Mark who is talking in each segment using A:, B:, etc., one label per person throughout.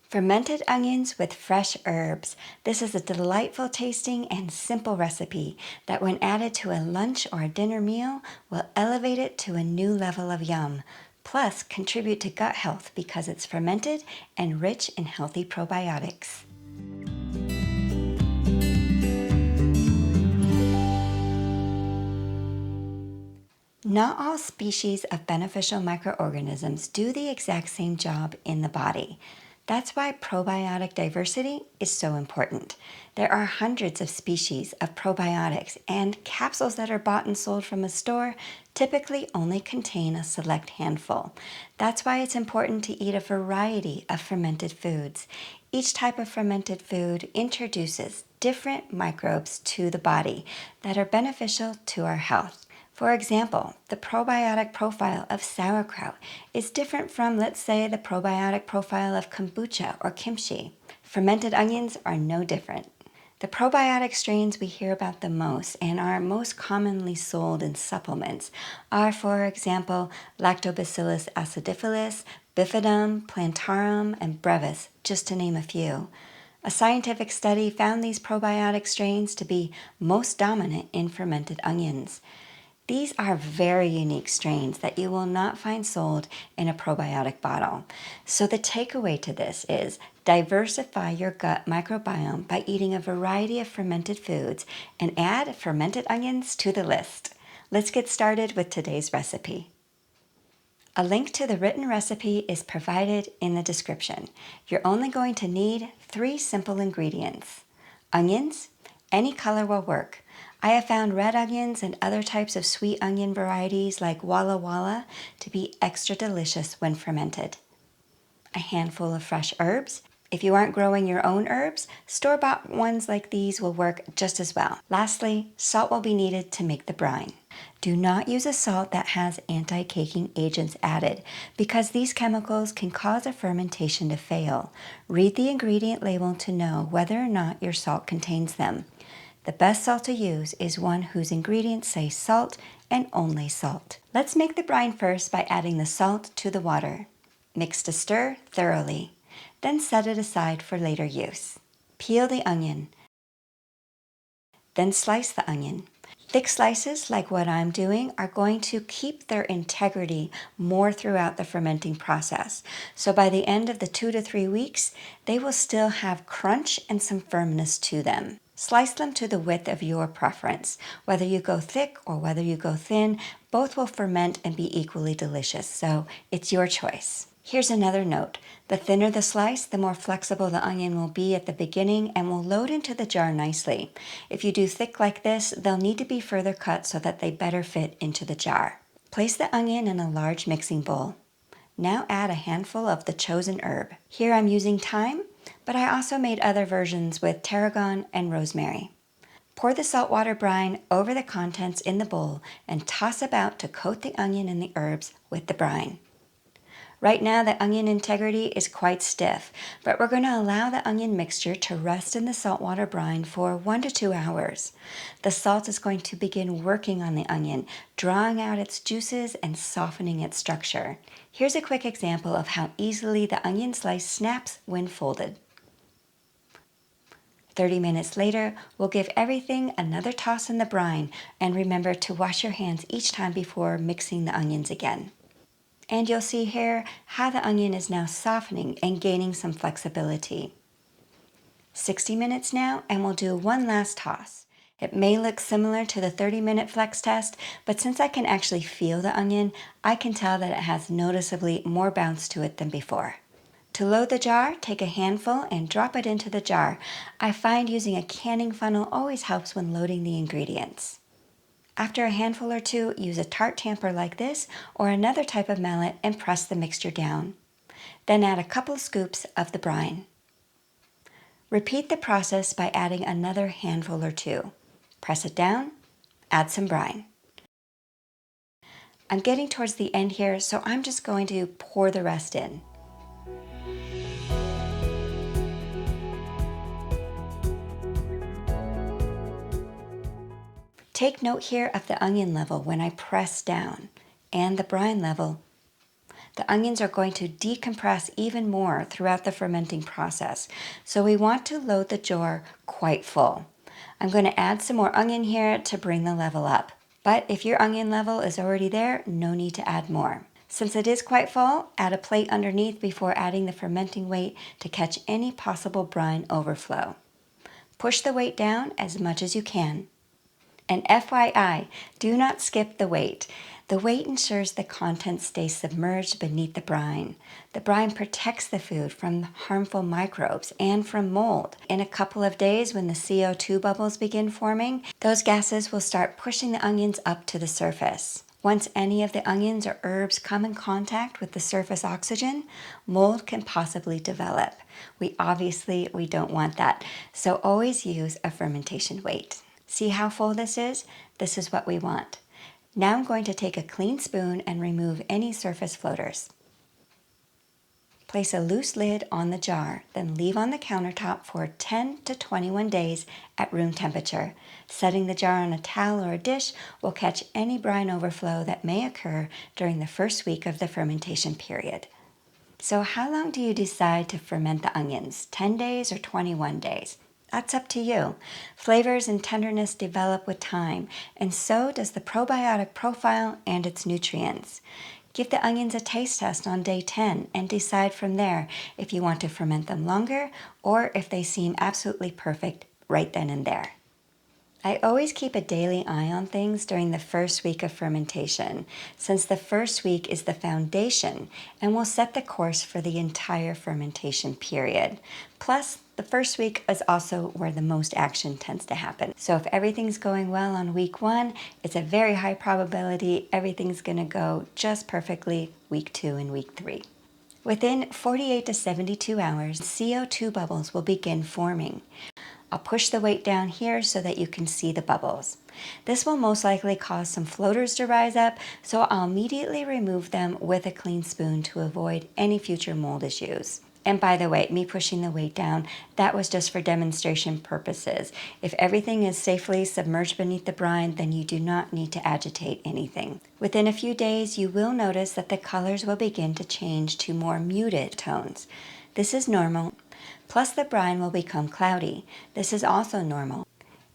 A: Fermented onions with fresh herbs. This is a delightful tasting and simple recipe that when added to a lunch or a dinner meal will elevate it to a new level of yum. Plus contribute to gut health because it's fermented and rich in healthy probiotics. Not all species of beneficial microorganisms do the exact same job in the body. That's why probiotic diversity is so important. There are hundreds of species of probiotics, and capsules that are bought and sold from a store typically only contain a select handful. That's why it's important to eat a variety of fermented foods. Each type of fermented food introduces different microbes to the body that are beneficial to our health. For example, the probiotic profile of sauerkraut is different from, let's say, the probiotic profile of kombucha or kimchi. Fermented onions are no different. The probiotic strains we hear about the most and are most commonly sold in supplements are, for example, Lactobacillus acidophilus, Bifidum, Plantarum, and Brevis, just to name a few. A scientific study found these probiotic strains to be most dominant in fermented onions. These are very unique strains that you will not find sold in a probiotic bottle. So the takeaway to this is diversify your gut microbiome by eating a variety of fermented foods and add fermented onions to the list. Let's get started with today's recipe. A link to the written recipe is provided in the description. You're only going to need 3 simple ingredients. Onions, any color will work. I have found red onions and other types of sweet onion varieties like Walla Walla to be extra delicious when fermented. A handful of fresh herbs. If you aren't growing your own herbs, store-bought ones like these will work just as well. Lastly, salt will be needed to make the brine. Do not use a salt that has anti-caking agents added because these chemicals can cause a fermentation to fail. Read the ingredient label to know whether or not your salt contains them. The best salt to use is one whose ingredients say salt and only salt. Let's make the brine first by adding the salt to the water. Mix to stir thoroughly, then set it aside for later use. Peel the onion, then slice the onion. Thick slices, like what I'm doing, are going to keep their integrity more throughout the fermenting process. So by the end of the 2 to 3 weeks, they will still have crunch and some firmness to them. Slice them to the width of your preference. Whether you go thick or whether you go thin, both will ferment and be equally delicious, so it's your choice. Here's another note. The thinner the slice, the more flexible the onion will be at the beginning and will load into the jar nicely. If you do thick like this, they'll need to be further cut so that they better fit into the jar. Place the onion in a large mixing bowl. Now add a handful of the chosen herb. Here I'm using thyme, but I also made other versions with tarragon and rosemary. Pour the saltwater brine over the contents in the bowl and toss about to coat the onion and the herbs with the brine. Right now the onion integrity is quite stiff, but we're going to allow the onion mixture to rest in the saltwater brine for 1 to 2 hours. The salt is going to begin working on the onion, drawing out its juices and softening its structure. Here's a quick example of how easily the onion slice snaps when folded. 30 minutes later, we'll give everything another toss in the brine, and remember to wash your hands each time before mixing the onions again. And you'll see here how the onion is now softening and gaining some flexibility. 60 minutes now, and we'll do one last toss. It may look similar to the 30-minute flex test, but since I can actually feel the onion, I can tell that it has noticeably more bounce to it than before. To load the jar, take a handful and drop it into the jar. I find using a canning funnel always helps when loading the ingredients. After a handful or two, use a tart tamper like this or another type of mallet and press the mixture down. Then add a couple scoops of the brine. Repeat the process by adding another handful or two. Press it down, add some brine. I'm getting towards the end here, so I'm just going to pour the rest in. Take note here of the onion level when I press down and the brine level. The onions are going to decompress even more throughout the fermenting process, so we want to load the jar quite full. I'm going to add some more onion here to bring the level up. But if your onion level is already there, no need to add more. Since it is quite full, add a plate underneath before adding the fermenting weight to catch any possible brine overflow. Push the weight down as much as you can. And FYI, do not skip the weight. The weight ensures the contents stay submerged beneath the brine. The brine protects the food from harmful microbes and from mold. In a couple of days, when the CO2 bubbles begin forming, those gases will start pushing the onions up to the surface. Once any of the onions or herbs come in contact with the surface oxygen, mold can possibly develop. We don't want that, so always use a fermentation weight. See how full this is? This is what we want. Now I'm going to take a clean spoon and remove any surface floaters. Place a loose lid on the jar, then leave on the countertop for 10 to 21 days at room temperature. Setting the jar on a towel or a dish will catch any brine overflow that may occur during the first week of the fermentation period. So how long do you decide to ferment the onions? 10 days or 21 days? That's up to you. Flavors and tenderness develop with time, and so does the probiotic profile and its nutrients. Give the onions a taste test on day 10 and decide from there if you want to ferment them longer or if they seem absolutely perfect right then and there. I always keep a daily eye on things during the first week of fermentation, since the first week is the foundation and will set the course for the entire fermentation period. Plus, the first week is also where the most action tends to happen. So if everything's going well on week 1, it's a very high probability everything's going to go just perfectly week 2 and week 3. Within 48 to 72 hours, CO2 bubbles will begin forming. I'll push the weight down here so that you can see the bubbles. This will most likely cause some floaters to rise up, so I'll immediately remove them with a clean spoon to avoid any future mold issues. And by the way, me pushing the weight down, that was just for demonstration purposes. If everything is safely submerged beneath the brine, then you do not need to agitate anything. Within a few days, you will notice that the colors will begin to change to more muted tones. This is normal. Plus the brine will become cloudy. This is also normal.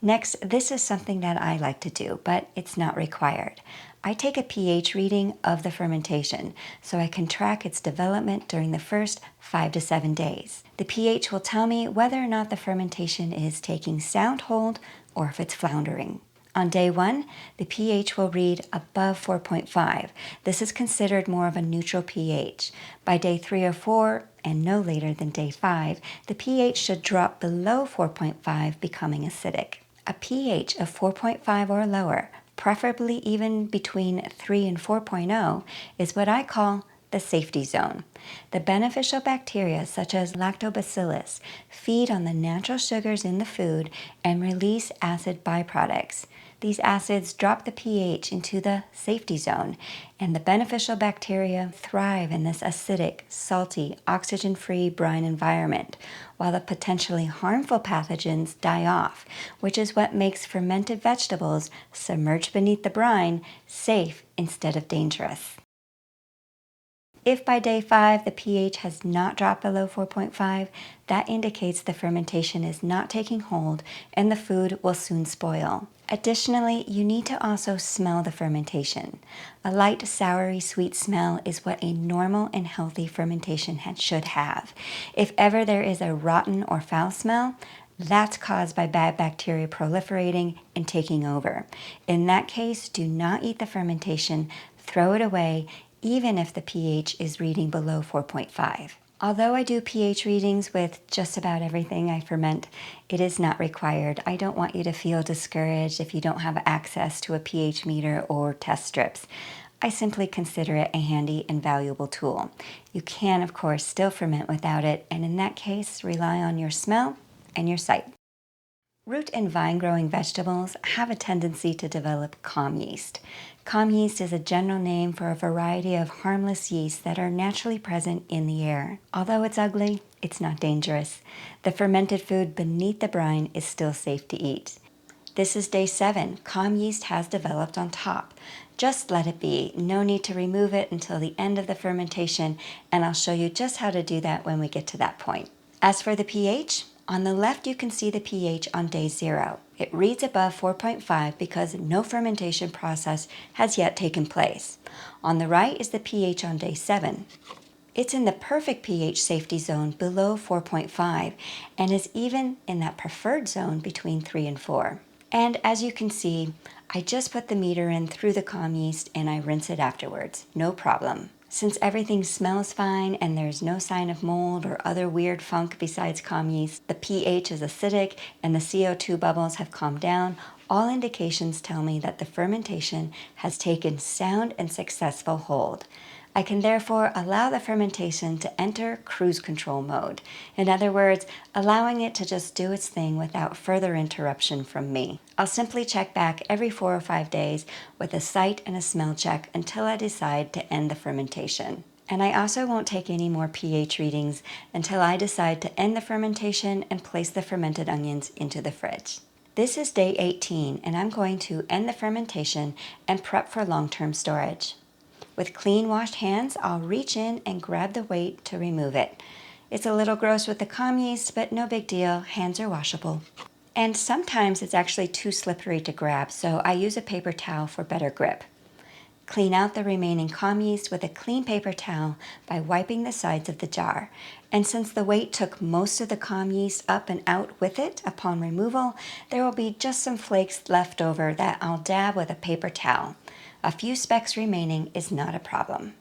A: Next, this is something that I like to do, but it's not required. I take a pH reading of the fermentation so I can track its development during the first 5 to 7 days. The pH will tell me whether or not the fermentation is taking sound hold or if it's floundering. On day 1, the pH will read above 4.5. This is considered more of a neutral pH. By day 3 or 4, and no later than day 5, the pH should drop below 4.5, becoming acidic. A pH of 4.5 or lower, preferably even between 3 and 4.0, is what I call the safety zone. The beneficial bacteria, such as lactobacillus, feed on the natural sugars in the food and release acid byproducts. These acids drop the pH into the safety zone, and the beneficial bacteria thrive in this acidic, salty, oxygen-free brine environment, while the potentially harmful pathogens die off, which is what makes fermented vegetables submerged beneath the brine safe instead of dangerous. If by day 5 the pH has not dropped below 4.5, that indicates the fermentation is not taking hold and the food will soon spoil. Additionally, you need to also smell the fermentation. A light, soury, sweet smell is what a normal and healthy fermentation should have. If ever there is a rotten or foul smell, that's caused by bad bacteria proliferating and taking over. In that case, do not eat the fermentation, throw it away, even if the pH is reading below 4.5. Although I do pH readings with just about everything I ferment, it is not required. I don't want you to feel discouraged if you don't have access to a pH meter or test strips. I simply consider it a handy and valuable tool. You can, of course, still ferment without it, and in that case, rely on your smell and your sight. Root and vine-growing vegetables have a tendency to develop comm yeast. Comm yeast is a general name for a variety of harmless yeasts that are naturally present in the air. Although it's ugly, it's not dangerous. The fermented food beneath the brine is still safe to eat. This is day 7. Calm yeast has developed on top. Just let it be. No need to remove it until the end of the fermentation, and I'll show you just how to do that when we get to that point. As for the pH, on the left you can see the pH on day 0. It reads above 4.5 because no fermentation process has yet taken place. On the right is the pH on day 7. It's in the perfect pH safety zone below 4.5 and is even in that preferred zone between 3 and 4. And as you can see, I just put the meter in through the calm yeast and I rinse it afterwards. No problem. Since everything smells fine and there's no sign of mold or other weird funk besides calm yeast, the pH is acidic and the CO2 bubbles have calmed down, all indications tell me that the fermentation has taken sound and successful hold. I can therefore allow the fermentation to enter cruise control mode. In other words, allowing it to just do its thing without further interruption from me. I'll simply check back every 4 or 5 days with a sight and a smell check until I decide to end the fermentation. And I also won't take any more pH readings until I decide to end the fermentation and place the fermented onions into the fridge. This is day 18, and I'm going to end the fermentation and prep for long-term storage. With clean washed hands, I'll reach in and grab the weight to remove it. It's a little gross with the calm yeast, but no big deal, hands are washable. And sometimes it's actually too slippery to grab, so I use a paper towel for better grip. Clean out the remaining calm yeast with a clean paper towel by wiping the sides of the jar. And since the weight took most of the calm yeast up and out with it upon removal, there will be just some flakes left over that I'll dab with a paper towel. A few specks remaining is not a problem.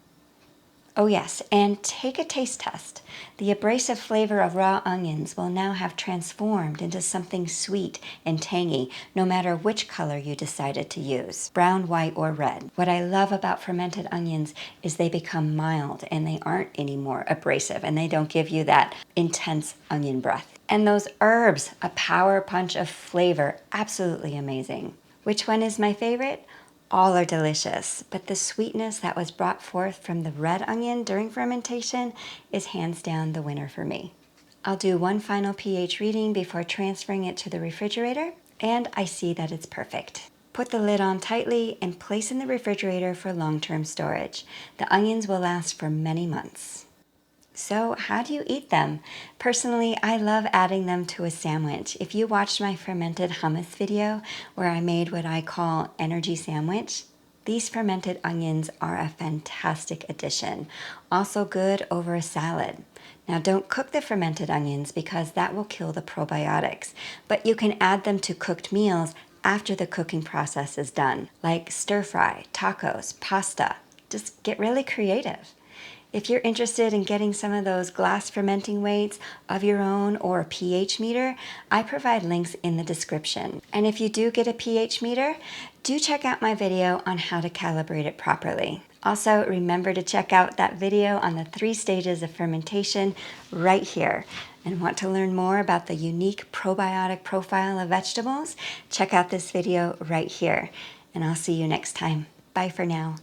A: Oh yes, and take a taste test. The abrasive flavor of raw onions will now have transformed into something sweet and tangy, no matter which color you decided to use, brown, white, or red. What I love about fermented onions is they become mild and they aren't anymore abrasive and they don't give you that intense onion breath. And those herbs, a power punch of flavor, absolutely amazing. Which one is my favorite? All are delicious, but the sweetness that was brought forth from the red onion during fermentation is hands down the winner for me. I'll do one final pH reading before transferring it to the refrigerator, and I see that it's perfect. Put the lid on tightly and place in the refrigerator for long-term storage. The onions will last for many months. So how do you eat them? Personally, I love adding them to a sandwich. If you watched my fermented hummus video where I made what I call energy sandwich, these fermented onions are a fantastic addition. Also good over a salad. Now don't cook the fermented onions because that will kill the probiotics, but you can add them to cooked meals after the cooking process is done, like stir fry, tacos, pasta. Just get really creative. If you're interested in getting some of those glass fermenting weights of your own or a pH meter, I provide links in the description. And if you do get a pH meter, do check out my video on how to calibrate it properly. Also, remember to check out that video on the 3 stages of fermentation right here. And want to learn more about the unique probiotic profile of vegetables? Check out this video right here. And I'll see you next time. Bye for now.